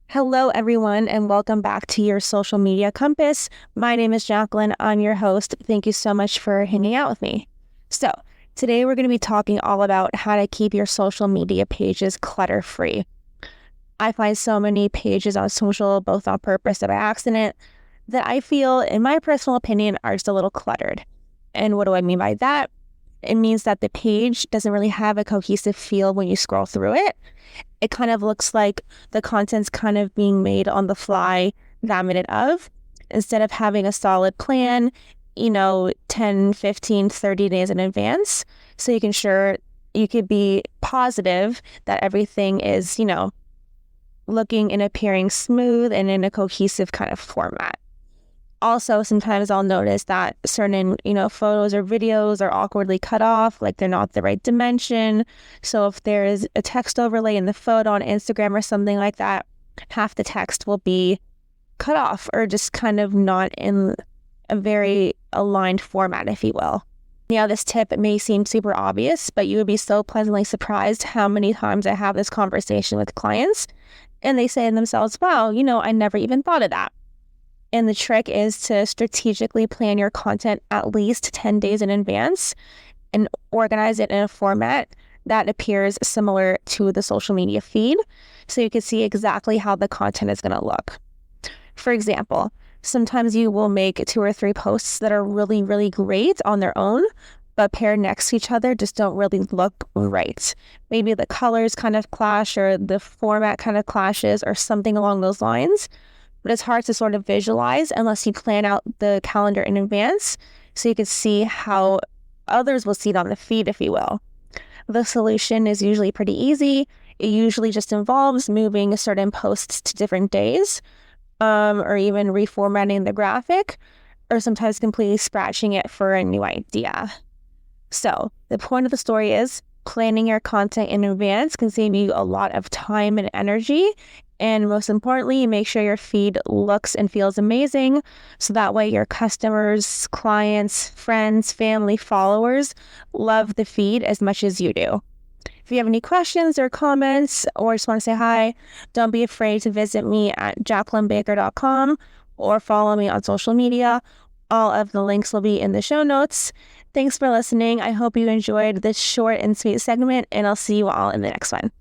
Hello, everyone, and welcome back to your social media compass. My name is Jacqueline. I'm your host. Thank you so much for hanging out with me. So, today we're going to be talking all about how to keep your social media pages clutter-free. I find so many pages on social, both on purpose or by accident, that I feel, in my personal opinion, are just a little cluttered. And what do I mean by that? It means that the page doesn't really have a cohesive feel when you scroll through it. It kind of looks like the content's kind of being made on the fly that minute of, instead of having a solid plan, 10, 15, 30 days in advance. So you could be positive that everything is, looking and appearing smooth and in a cohesive kind of format. Also, sometimes I'll notice that certain, photos or videos are awkwardly cut off, like they're not the right dimension. So if there is a text overlay in the photo on Instagram or something like that, half the text will be cut off or just kind of not in a very aligned format, if you will. This tip may seem super obvious, but you would be so pleasantly surprised how many times I have this conversation with clients and they say to themselves, wow, I never even thought of that. And the trick is to strategically plan your content at least 10 days in advance and organize it in a format that appears similar to the social media feed, so you can see exactly how the content is going to look. For example, sometimes you will make 2 or 3 posts that are really, really great on their own, but paired next to each other just don't really look right. Maybe the colors kind of clash or the format kind of clashes or something along those lines. But it's hard to sort of visualize unless you plan out the calendar in advance so you can see how others will see it on the feed, if you will. The solution is usually pretty easy. It usually just involves moving certain posts to different days, or even reformatting the graphic, or sometimes completely scratching it for a new idea. So the point of the story is planning your content in advance can save you a lot of time and energy. And most importantly, make sure your feed looks and feels amazing, so that way your customers, clients, friends, family, followers love the feed as much as you do. If you have any questions or comments or just want to say hi, don't be afraid to visit me at jacquelinebaker.com or follow me on social media. All of the links will be in the show notes. Thanks for listening. I hope you enjoyed this short and sweet segment, and I'll see you all in the next one.